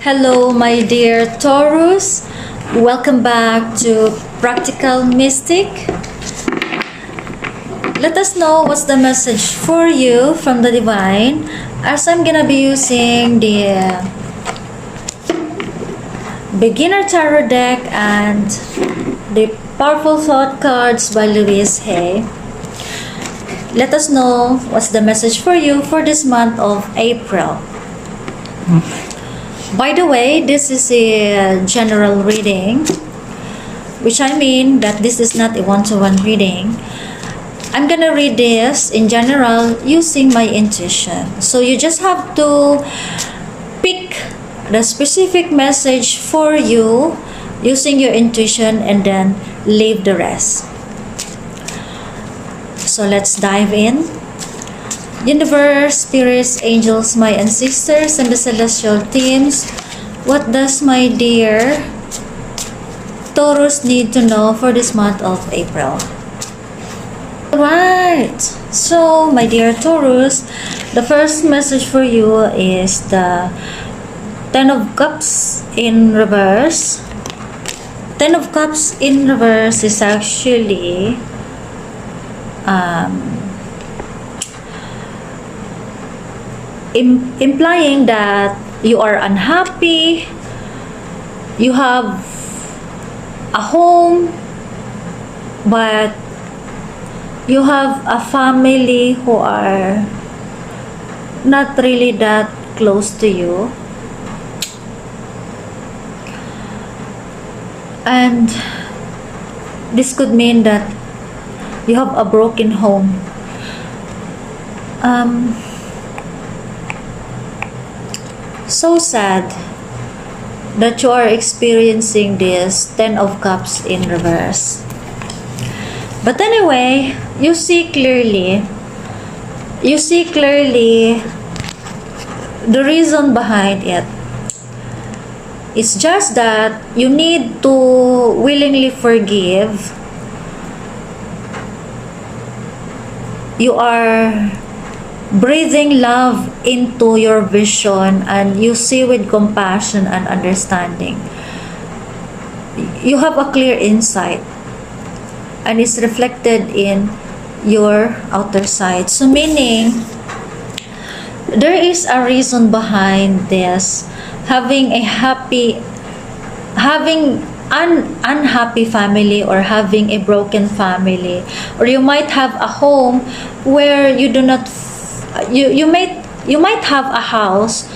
Hello, my dear Taurus. Welcome back to Practical Mystic. Let us know what's the message for you from the Divine as I'm gonna be using the Beginner Tarot deck and the Powerful Thought cards by Louise Hay. Let us know what's the message for you for this month of April. By the way, this is a general reading, which I mean that this is not a one-to-one reading. I'm gonna read this in general using my intuition. So you just have to pick the specific message for you using your intuition and then leave the rest. So let's dive in. Universe, spirits, angels, my ancestors, and the celestial teams, what does my dear Taurus need to know for this month of April? Alright, so my dear Taurus, the first message for you is the Ten of Cups in reverse. Ten of Cups in reverse is actually implying that you are unhappy, you have a home, but you have a family who are not really that close to you, and this could mean that you have a broken home. So sad that you are experiencing this Ten of Cups in reverse. But anyway, you see clearly the reason behind it. It's just that you need to willingly forgive. You are breathing love into your vision and you see with compassion and understanding. You have a clear insight and it's reflected in your outer side. So meaning, there is a reason behind this. Having an unhappy family or having a broken family, or you might have a home where you do not you might have a house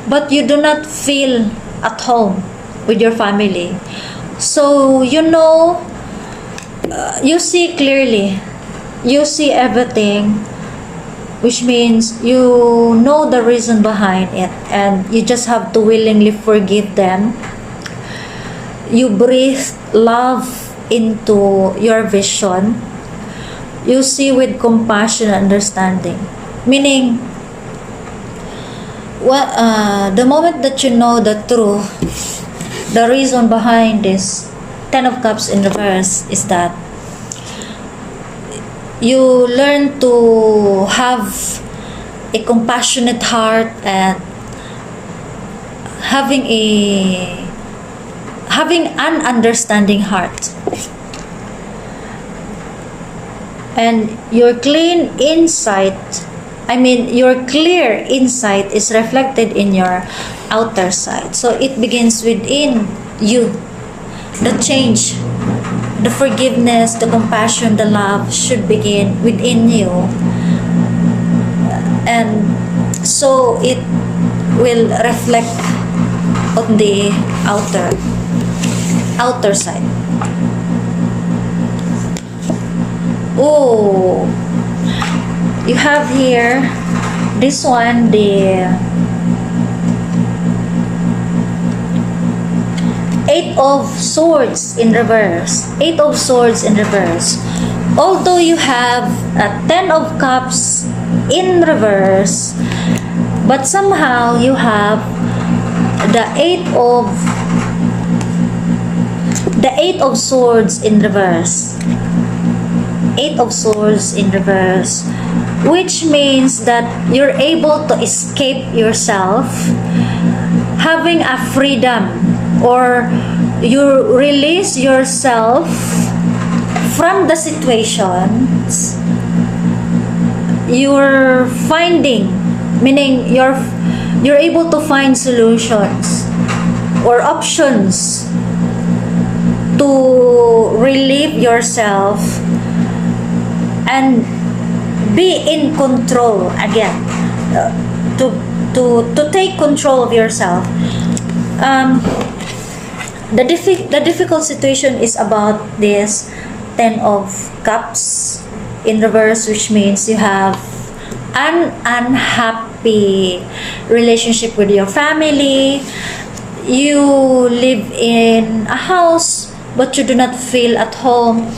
but you do not feel at home with your family. So you see clearly, you see everything, which means you know the reason behind it and you just have to willingly forgive them. You breathe love into your vision. You see with compassion and understanding. Meaning, the moment that you know the truth, the reason behind this Ten of Cups in reverse is that you learn to have a compassionate heart and having an understanding heart. And your clear insight is reflected in your outer side. So it begins within you. The change, the forgiveness, the compassion, the love should begin within you. And so it will reflect on the outer side. Oh, you have here this one, the Eight of Swords in reverse. Eight of Swords in reverse. Although you have a Ten of Cups in reverse, but somehow you have the Eight of Swords in reverse. Eight of Swords in reverse, which means that you're able to escape yourself having a freedom, or you release yourself from the situations. You're finding, meaning you're able to find solutions or options to relieve yourself and be in control again, to take control of yourself. The difficult situation is about this Ten of Cups in reverse, which means you have an unhappy relationship with your family. You live in a house but you do not feel at home.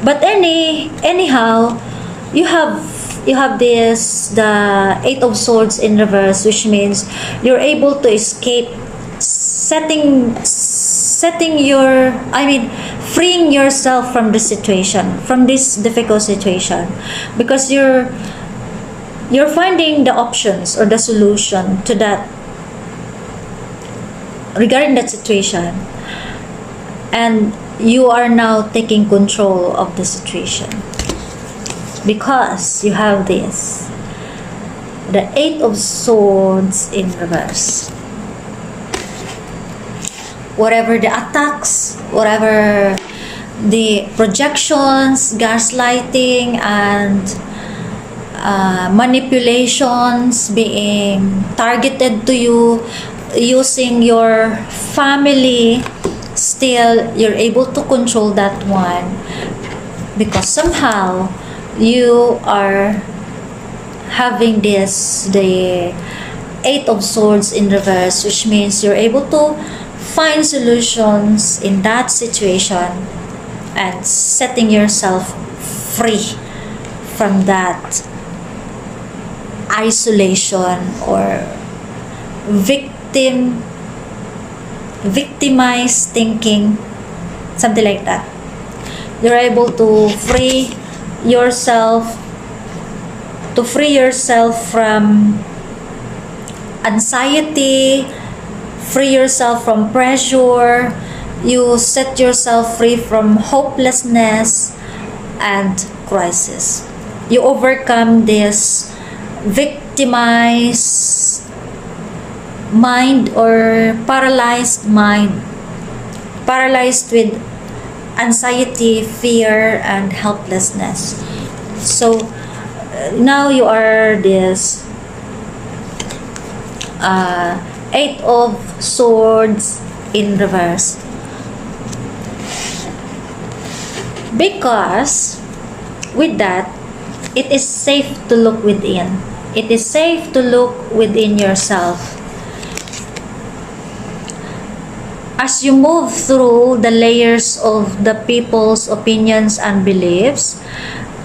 But anyhow, you have this, the Eight of Swords in reverse, which means you're able to escape, freeing yourself from the situation, from this difficult situation, because you're finding the options or the solution to that, regarding that situation, and you are now taking control of the situation because you have this, the Eight of Swords in reverse. Whatever the attacks, whatever the projections, gaslighting, and manipulations being targeted to you using your family, still you're able to control that one, because somehow you are having this, the Eight of Swords in reverse, which means you're able to find solutions in that situation and setting yourself free from that isolation or victimized thinking, something like that. You're able to free yourself from anxiety, free yourself from pressure. You set yourself free from hopelessness and crisis. You overcome this victimized mind or paralyzed mind, paralyzed with anxiety, fear, and helplessness. So now you are this Eight of Swords in reverse, because with that, it is safe to look within. It is safe to look within yourself. As you move through the layers of the people's opinions and beliefs,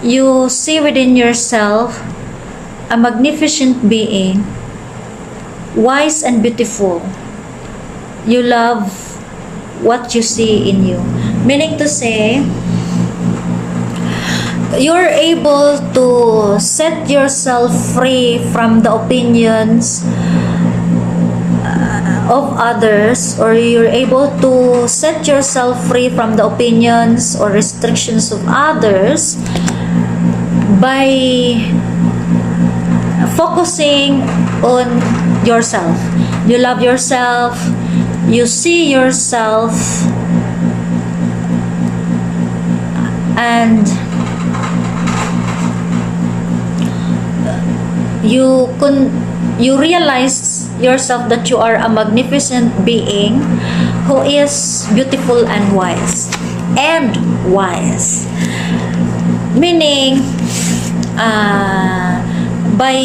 you see within yourself a magnificent being, wise and beautiful. You love what you see in you. Meaning to say, you're able to set yourself free from the opinions of others, or you're able to set yourself free from the opinions or restrictions of others by focusing on yourself. You love yourself, you see yourself, and you realize yourself that you are a magnificent being who is beautiful and wise. Meaning, by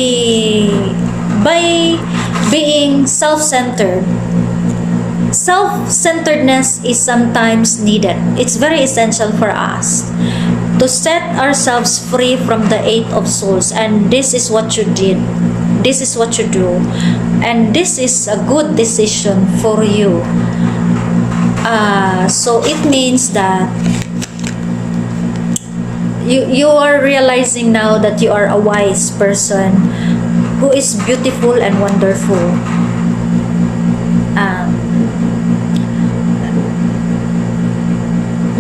being self-centeredness is sometimes needed. It's very essential for us to set ourselves free from the Eight of Swords, and this is what you did. This is what you do, and this is a good decision for you. So it means that you are realizing now that you are a wise person who is beautiful and wonderful.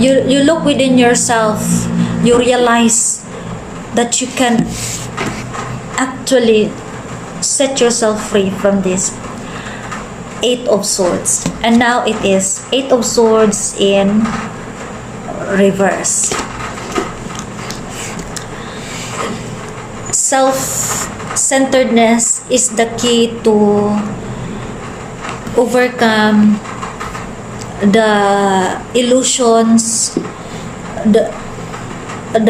you look within yourself, you realize that you can actually set yourself free from this Eight of Swords. And now it is Eight of Swords in reverse. Self-centeredness is the key to overcome the illusions, the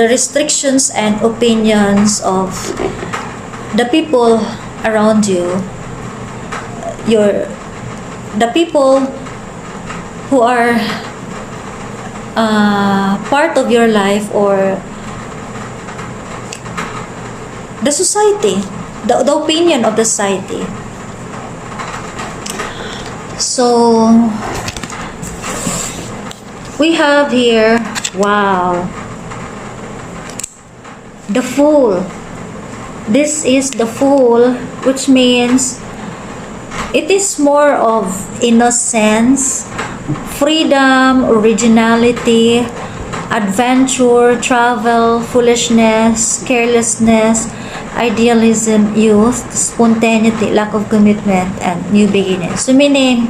restrictions and opinions of the people around you, the people who are part of your life, or the society, the opinion of the society. So we have here, wow, the Fool. This is the Fool, which means it is more of innocence, freedom, originality, adventure, travel, foolishness, carelessness, idealism, youth, spontaneity, lack of commitment, and new beginnings. So meaning,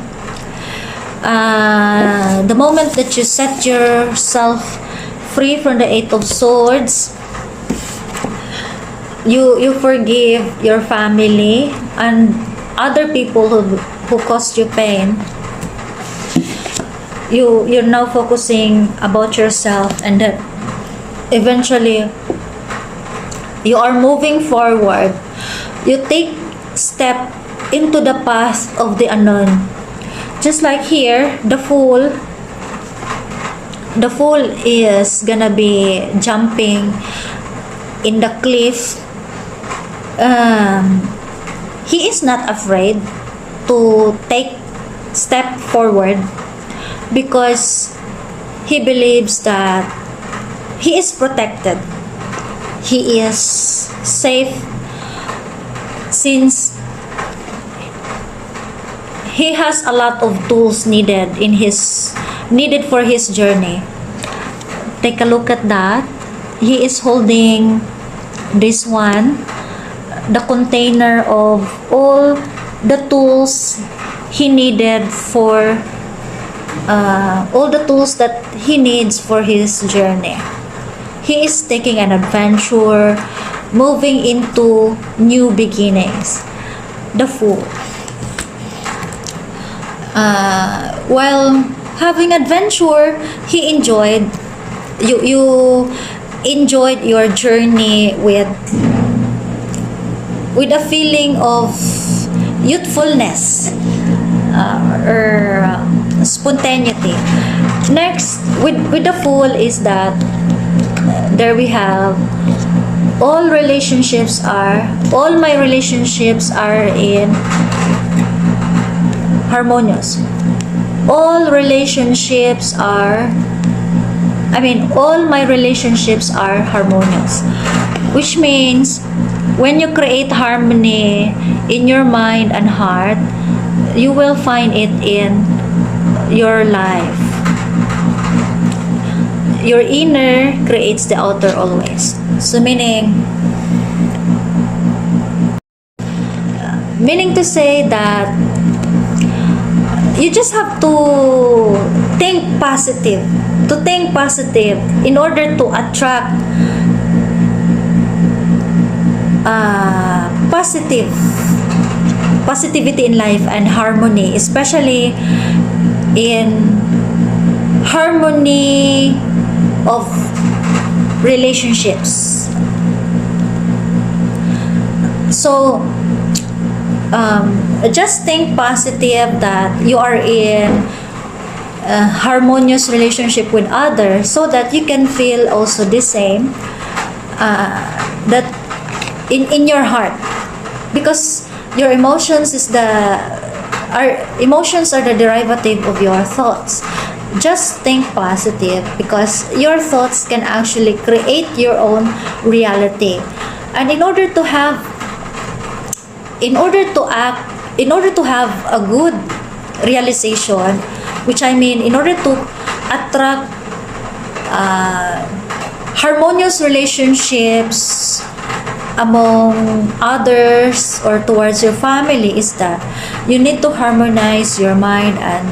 the moment that you set yourself free from the Eight of Swords, you forgive your family and other people who caused you pain. You're now focusing about yourself, and then eventually you are moving forward. You take step into the path of the unknown. Just like here, the Fool is gonna be jumping in the cliff. He is not afraid to take step forward because he believes that he is protected. He is safe since he has a lot of tools needed for his journey. Take a look at that. He is holding this one, the container of all the tools he needed for all the tools that he needs for his journey. He is taking an adventure, moving into new beginnings. The Fool. While having adventure, he enjoyed. You enjoyed your journey with a feeling of youthfulness or spontaneity. Next, with the Fool is that there we have all my relationships are in harmonious. All my relationships are harmonious, which means when you create harmony in your mind and heart, you will find it in your life. Your inner creates the outer always. So meaning to say that you just have to think positive. To think positive in order to attract positivity in life and harmony, especially in harmony of relationships. So just think positive that you are in a harmonious relationship with others, so that you can feel also the same that in your heart, because your emotions are the derivative of your thoughts. Just think positive, because your thoughts can actually create your own reality. And in order to have a good realization, which I mean, in order to attract harmonious relationships among others or towards your family is that you need to harmonize your mind and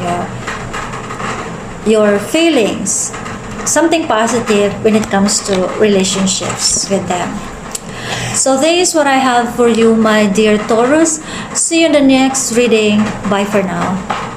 your feelings, something positive when it comes to relationships with them. So this is what I have for you, my dear Taurus. See you in the next reading. Bye for now.